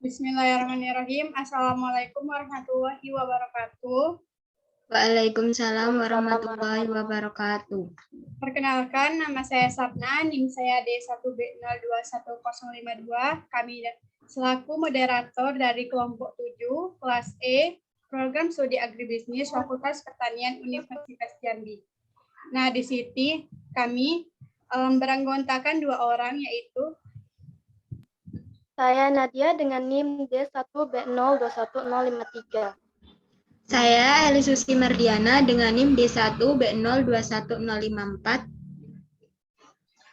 Bismillahirrahmanirrahim. Assalamualaikum warahmatullahi wabarakatuh. Waalaikumsalam warahmatullahi wabarakatuh. Perkenalkan, nama saya Sapna, NIM saya D1B021052. Kami selaku moderator dari kelompok 7, kelas E, program studi agribisnis Fakultas Pertanian Universitas Jambi. Nah, di sini kami beranggotakan 2 orang, yaitu saya Nadia dengan NIM D1B021053. Saya Eli Susi Mardiana dengan NIM D1B021054.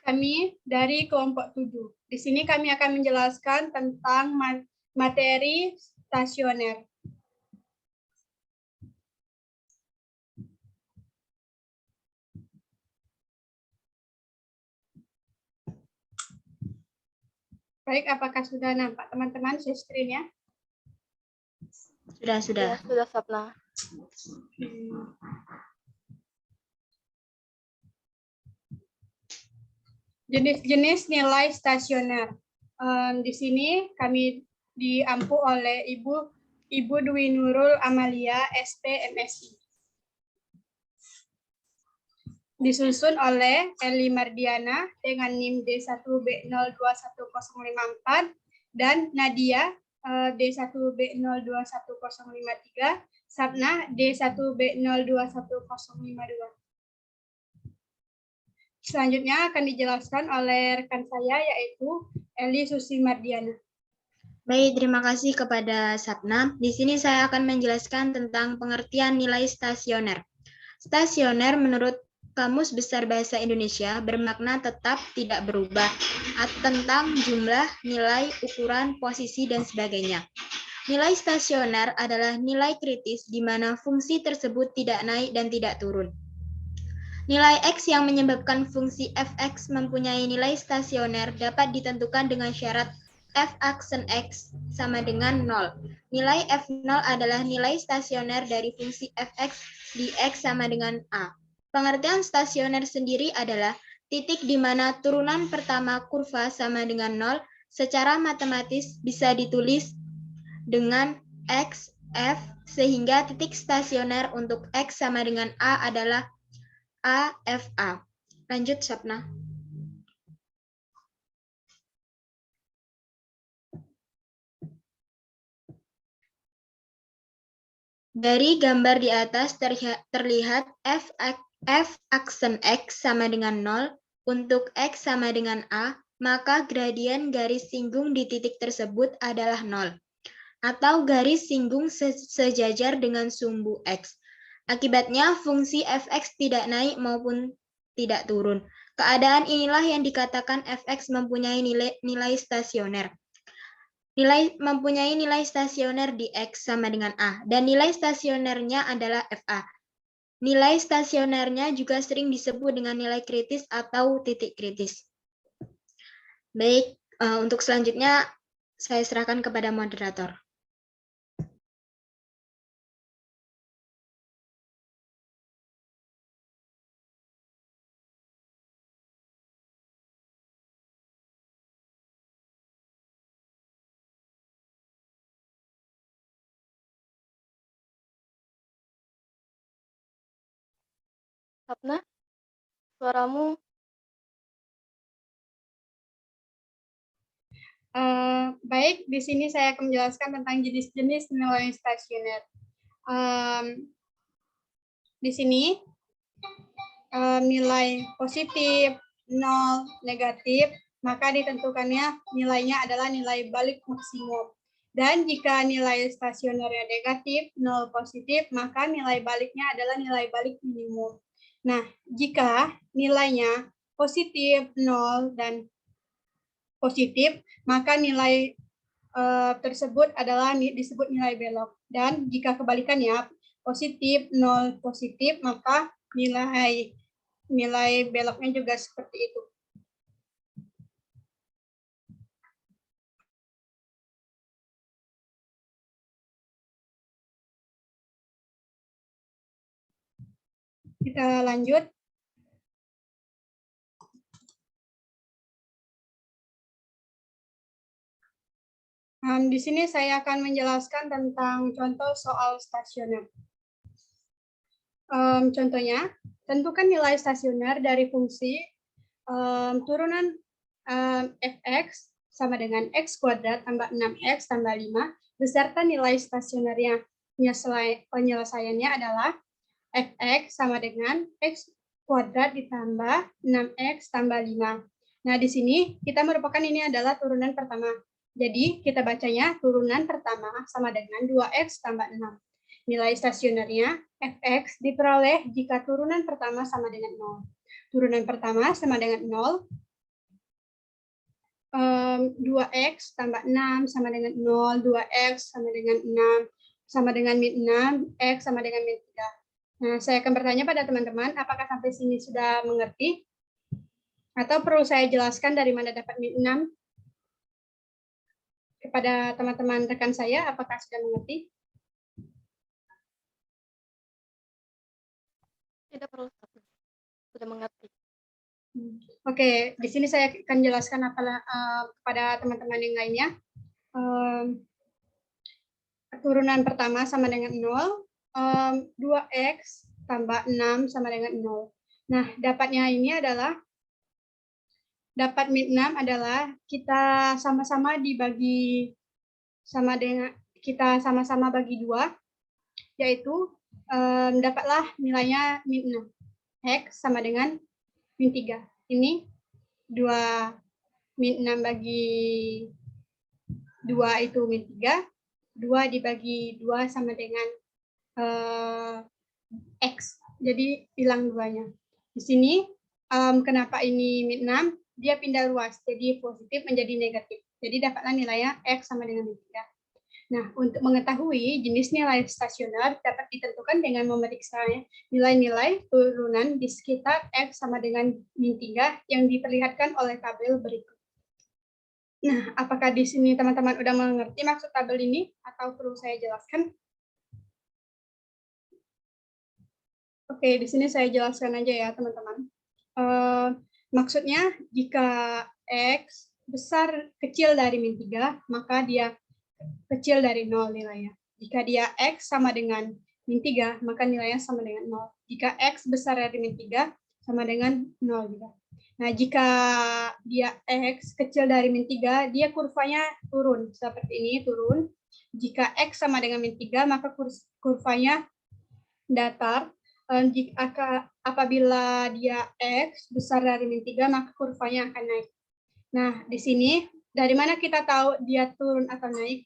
Kami dari kelompok 7. Di sini kami akan menjelaskan tentang materi stasioner. Baik, apakah sudah nampak teman-teman share screen-nya? Sudah. Sudah, Sapna. Jenis-jenis nilai stasioner. Di sini kami diampu oleh Ibu Dwi Nurul Amalia, SP, MSI. Disusun oleh Eli Mardiana dengan NIM D1B021054 dan Nadia D1B021053, Sapna D1B021052. Selanjutnya akan dijelaskan oleh rekan saya, yaitu Eli Susi Mardiana. Baik, terima kasih kepada Sapna. Di sini saya akan menjelaskan tentang pengertian nilai stasioner. Stasioner menurut Kamus Besar Bahasa Indonesia bermakna tetap, tidak berubah, tentang jumlah, nilai, ukuran, posisi, dan sebagainya. Nilai stasioner adalah nilai kritis di mana fungsi tersebut tidak naik dan tidak turun. Nilai X yang menyebabkan fungsi fx mempunyai nilai stasioner dapat ditentukan dengan syarat f aksen X sama dengan 0. Nilai F0 adalah nilai stasioner dari fungsi fx di X sama dengan A. Pengertian stasioner sendiri adalah titik di mana turunan pertama kurva sama dengan 0 secara matematis bisa ditulis dengan X, F, sehingga titik stasioner untuk X sama dengan A adalah AFA. Lanjut, Sapna. Dari gambar di atas terlihat f aksen X sama dengan 0 untuk X sama dengan A, maka gradien garis singgung di titik tersebut adalah 0, atau garis singgung sejajar dengan sumbu X. Akibatnya fungsi fx tidak naik maupun tidak turun. Keadaan inilah yang dikatakan fx mempunyai nilai stasioner. Mempunyai nilai stasioner di X sama dengan A, dan nilai stasionernya adalah FA. Nilai stasionernya juga sering disebut dengan nilai kritis atau titik kritis. Baik, untuk selanjutnya saya serahkan kepada moderator. Sapna, suaramu. Baik, di sini saya akan menjelaskan tentang jenis-jenis nilai stasioner. Di sini nilai positif, 0, negatif, maka ditentukannya nilainya adalah nilai balik maksimum. Dan jika nilai stasionernya negatif, 0 positif, maka nilai baliknya adalah nilai balik minimum. Nah, jika nilainya positif, 0, dan positif, maka nilai tersebut adalah disebut nilai belok. Dan jika kebalikannya, positif, 0, positif, maka nilai beloknya juga seperti itu. Kita lanjut. Di sini saya akan menjelaskan tentang contoh soal stasioner. Contohnya, tentukan nilai stasioner dari fungsi turunan fx sama dengan x kuadrat tambah 6x tambah 5 beserta nilai stasionernya. Penyelesaiannya adalah fx sama dengan x kuadrat ditambah 6x tambah 5. Nah, di sini kita merupakan ini adalah turunan pertama. Jadi, kita bacanya turunan pertama sama dengan 2x tambah 6. Nilai stasionernya fx diperoleh jika turunan pertama sama dengan 0. Turunan pertama sama dengan 0. 2x tambah 6 sama dengan 0, 2x sama dengan 6, sama dengan min 6, x sama dengan min 3. Nah, saya akan bertanya pada teman-teman, apakah sampai sini sudah mengerti? Atau perlu saya jelaskan dari mana dapat min 6? Kepada teman-teman rekan saya, apakah sudah mengerti? Tidak perlu, sudah mengerti. Oke, di sini saya akan jelaskan kepada teman-teman yang lainnya. Turunan pertama sama dengan 0, 2x tambah 6 sama dengan 0. Nah, dapatnya ini adalah, dapat min 6 adalah kita sama-sama dibagi, kita sama-sama bagi 2, yaitu dapatlah nilainya min 6. X sama dengan min 3. Ini 2 min 6 bagi 2 itu min 3. 2 dibagi 2 sama dengan X. Jadi hilang 2-nya. Di sini kenapa ini min 6? Dia pindah luas. Jadi positif menjadi negatif. Jadi dapatlah nilainya X sama dengan min 3. Nah, untuk mengetahui jenis nilai stasioner dapat ditentukan dengan memeriksa nilai-nilai turunan di sekitar X sama dengan min 3 yang diperlihatkan oleh tabel berikut. Nah, apakah di sini teman-teman udah mengerti maksud tabel ini atau perlu saya jelaskan? Oke, di sini saya jelaskan aja ya, teman-teman. Maksudnya, jika X besar kecil dari min 3, maka dia kecil dari 0 nilainya. Jika dia X sama dengan min 3, maka nilainya sama dengan 0. Jika X besar dari min 3, sama dengan 0 juga. Nah, jika dia X kecil dari min 3, dia kurvanya turun. Seperti ini, turun. Jika X sama dengan min 3, maka kurvanya datar. Apabila dia X besar dari min 3, maka kurvanya akan naik. Nah, di sini, dari mana kita tahu dia turun atau naik?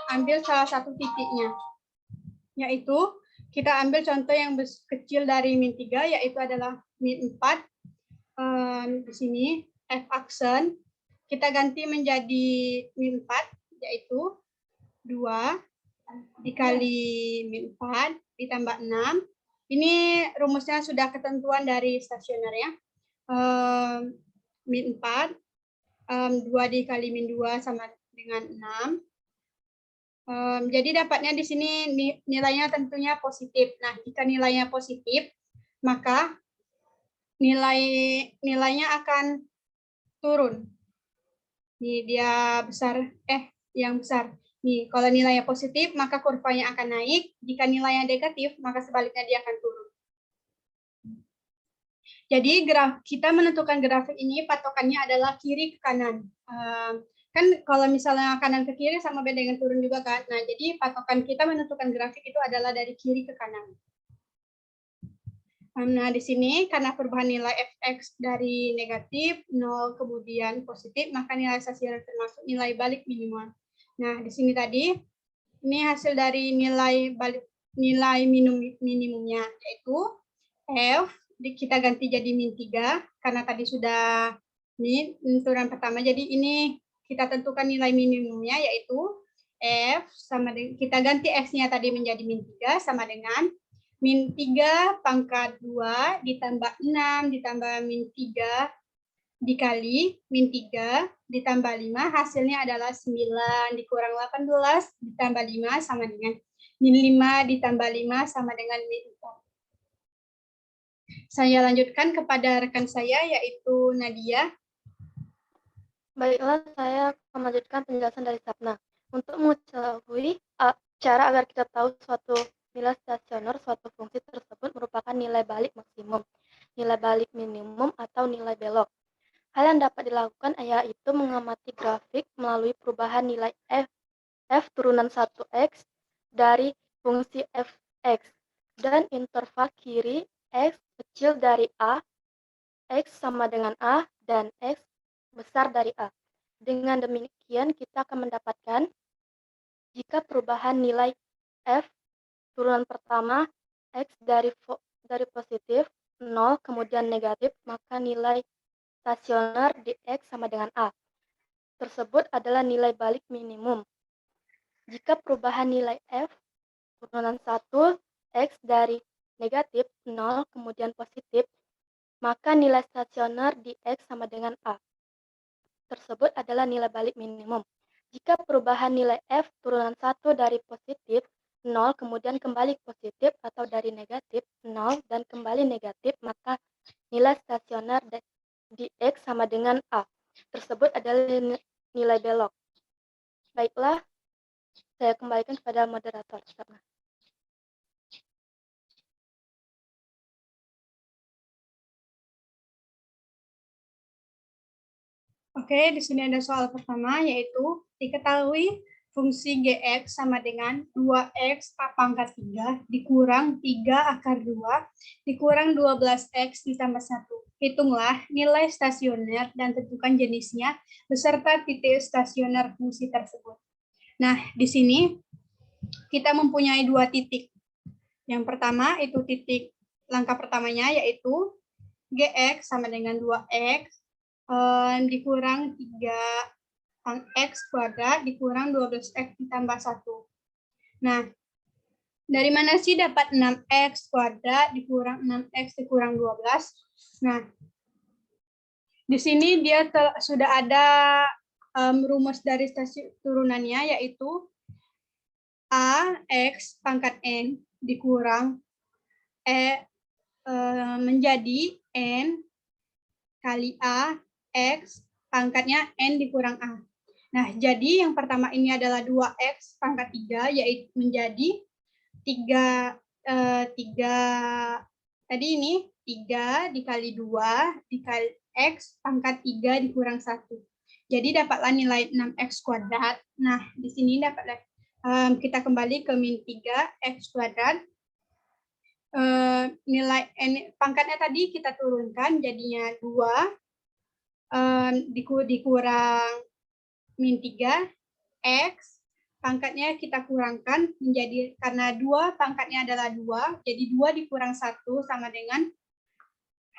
Ambil salah satu titiknya. Yaitu, kita ambil contoh yang kecil dari min 3, yaitu adalah min 4. Di sini, F aksen. Kita ganti menjadi min 4, yaitu 2 dikali min 4 ditambah 6. Ini rumusnya sudah ketentuan dari stasioner ya. Min 4, 2 dikali min 2 sama dengan 6. Jadi dapatnya di sini nilainya tentunya positif. Nah, jika nilainya positif, maka nilainya akan turun. Nih, dia besar, yang besar. Nih, kalau nilainya positif, maka kurvanya akan naik. Jika nilainya negatif, maka sebaliknya dia akan turun. Jadi kita menentukan grafik ini patokannya adalah kiri ke kanan. Kan kalau misalnya kanan ke kiri sama beda dengan turun juga kan. Nah, jadi patokan kita menentukan grafik itu adalah dari kiri ke kanan. Nah, di sini karena perubahan nilai fx dari negatif 0 kemudian positif, maka nilai stasioner termasuk nilai balik minimal. Nah, di sini tadi ini hasil dari nilai minimumnya, yaitu F kita ganti jadi min 3 karena tadi sudah ini turunan pertama. Jadi ini kita tentukan nilai minimumnya, yaitu F sama dengan, kita ganti X-nya tadi menjadi min 3 sama dengan min 3 pangkat 2 ditambah 6 ditambah min 3 dikali min 3 ditambah 5, hasilnya adalah 9 dikurang 18 ditambah 5 sama dengan min 5 ditambah 5 sama dengan min 4. Saya lanjutkan kepada rekan saya, yaitu Nadia. Baiklah, saya akan melanjutkan penjelasan dari Sapna. Untuk mengetahui cara agar kita tahu suatu nilai stasioner, suatu fungsi tersebut merupakan nilai balik maksimum, nilai balik minimum, atau nilai belok. Hal yang dapat dilakukan yaitu mengamati grafik melalui perubahan nilai f turunan 1x dari fungsi fx dan interval kiri x kecil dari a, x sama dengan a, dan x besar dari a. Dengan demikian, kita akan mendapatkan jika perubahan nilai f turunan pertama x dari positif 0 kemudian negatif, maka nilai stasioner di x sama dengan a. Tersebut adalah nilai balik minimum. Jika perubahan nilai f turunan 1 x dari negatif 0 kemudian positif, maka nilai stasioner di x sama dengan a. Tersebut adalah nilai balik minimum. Jika perubahan nilai f turunan 1 dari positif 0 kemudian kembali positif atau dari negatif 0 dan kembali negatif, maka nilai stasioner di x sama dengan a. Tersebut adalah nilai belok. Baiklah, saya kembalikan kepada moderator. Oke, di sini ada soal pertama, yaitu diketahui fungsi gx sama dengan 2x pangkat 3 dikurang 3 akar 2 dikurang 12x ditambah 1. Hitunglah nilai stasioner dan tentukan jenisnya beserta titik stasioner fungsi tersebut. Nah, di sini kita mempunyai dua titik. Yang pertama itu titik langkah pertamanya yaitu gx sama dengan 2x dikurang 3x kuadrat dikurang 12x ditambah 1. Nah, dari mana sih dapat 6x kuadrat dikurang 6x dikurang 12? Nah, di sini dia sudah ada rumus dari turunannya, yaitu ax pangkat n dikurang menjadi n kali a x pangkatnya n dikurang a. Nah, jadi yang pertama ini adalah 2x pangkat 3, yaitu menjadi 3 tadi ini 3 dikali 2 dikali x pangkat 3 dikurang 1. Jadi dapatlah nilai 6x kuadrat. Nah, di sini dapatlah kita kembali ke min 3x kuadrat. Nilai n pangkatnya tadi kita turunkan jadinya 2 dikurang min 3 x pangkatnya kita kurangkan menjadi, karena 2 pangkatnya adalah 2, jadi 2 dikurang 1 sama dengan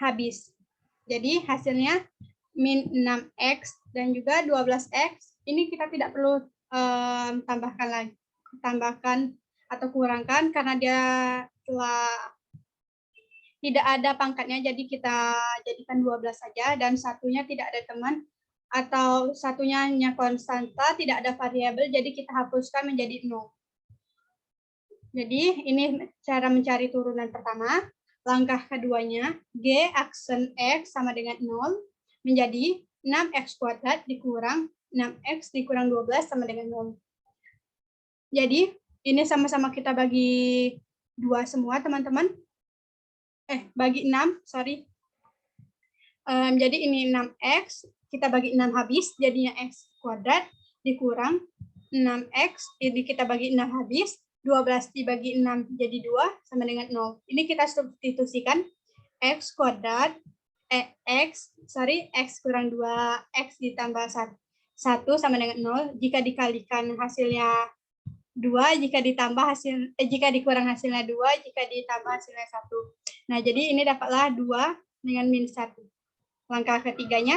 habis. Jadi hasilnya min 6x dan juga 12x. Ini kita tidak perlu tambahkan atau kurangkan karena dia telah tidak ada pangkatnya, jadi kita jadikan 12 saja, dan satunya tidak ada teman, atau satunya hanya konstanta, tidak ada variabel, jadi kita hapuskan menjadi 0. Jadi ini cara mencari turunan pertama. Langkah keduanya, g aksen x sama dengan 0, menjadi 6x kuadrat dikurang 6x dikurang 12 sama dengan 0. Jadi ini sama-sama kita bagi 2 semua, teman-teman. Bagi 6, sorry. Jadi ini 6x, kita bagi 6 habis, jadinya x kuadrat, dikurang 6x, jadi kita bagi 6 habis, 12 dibagi 6 jadi 2, sama dengan 0. Ini kita substitusikan, x kuadrat, x kurang 2x ditambah 1 sama dengan 0, jika dikalikan hasilnya 2, jika dikurang hasilnya 2, jika ditambah hasilnya 1. Nah, jadi ini dapatlah 2 dengan min 1. Langkah ketiganya,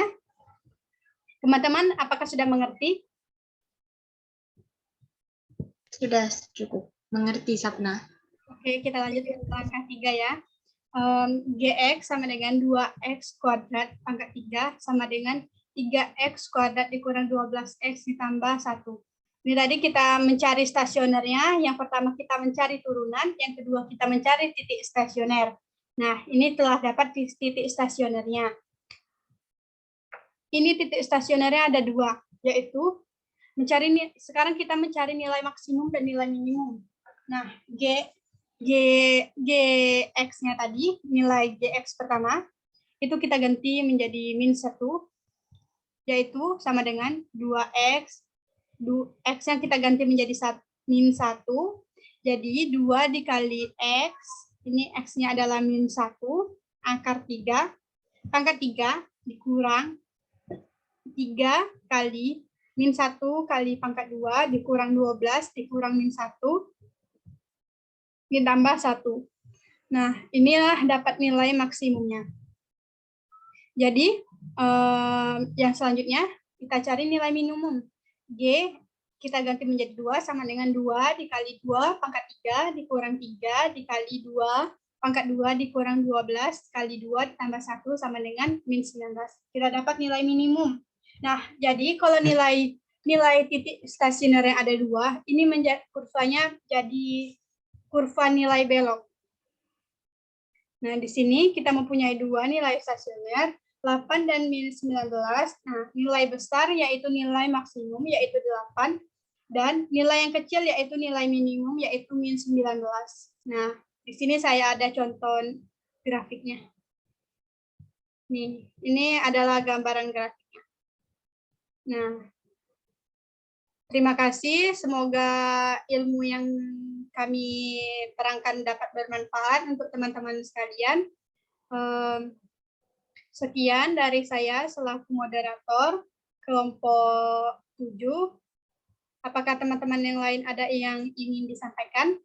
teman-teman apakah sudah mengerti? Sudah cukup mengerti, Sapna. Oke, kita lanjut ke langkah 3 ya. Gx sama dengan 2x kuadrat pangkat 3 sama dengan 3x kuadrat dikurang 12x ditambah 1. Ini tadi kita mencari stasionernya. Yang pertama kita mencari turunan, yang kedua kita mencari titik stasioner. Nah, ini telah dapat titik stasionernya. ini titik stasionernya ada 2, yaitu sekarang kita mencari nilai maksimum dan nilai minimum. Nah, Gx-nya tadi, nilai Gx pertama, itu kita ganti menjadi -1, yaitu sama dengan 2x, x yang kita ganti menjadi -1, jadi 2 dikali x, ini x-nya adalah -1, pangkat 3 dikurang 3 kali -1 kali pangkat 2 dikurang 12 dikurang -1 ditambah 1. Nah, inilah dapat nilai maksimumnya. Jadi, yang selanjutnya kita cari nilai minimum. G kita ganti menjadi 2 sama dengan 2 dikali 2 pangkat 3 dikurang 3 dikali 2 pangkat 2 dikurang 12 kali 2 ditambah 1 sama dengan -19. Kita dapat nilai minimum. Nah, jadi kalau nilai titik stasioner yang ada 2, ini kurvanya jadi kurva nilai belok. Nah, di sini kita mempunyai 2 nilai stasioner, 8 dan -19. Nah, nilai besar yaitu nilai maksimum, yaitu 8, dan nilai yang kecil yaitu nilai minimum, yaitu -19. Nah, di sini saya ada contoh grafiknya. Nih, ini adalah gambaran grafiknya. Nah, terima kasih. Semoga ilmu yang kami terangkan dapat bermanfaat untuk teman-teman sekalian. Sekian dari saya selaku moderator kelompok 7. Apakah teman-teman yang lain ada yang ingin disampaikan?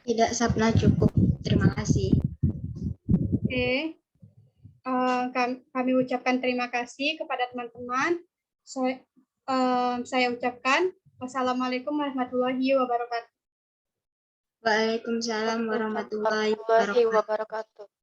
Tidak, Sapna, cukup. Terima kasih. Oke. Kami ucapkan terima kasih kepada teman-teman. Saya ucapkan wassalamualaikum warahmatullahi wabarakatuh. Waalaikumsalam warahmatullahi warahmatullahi wabarakatuh. wabarakatuh.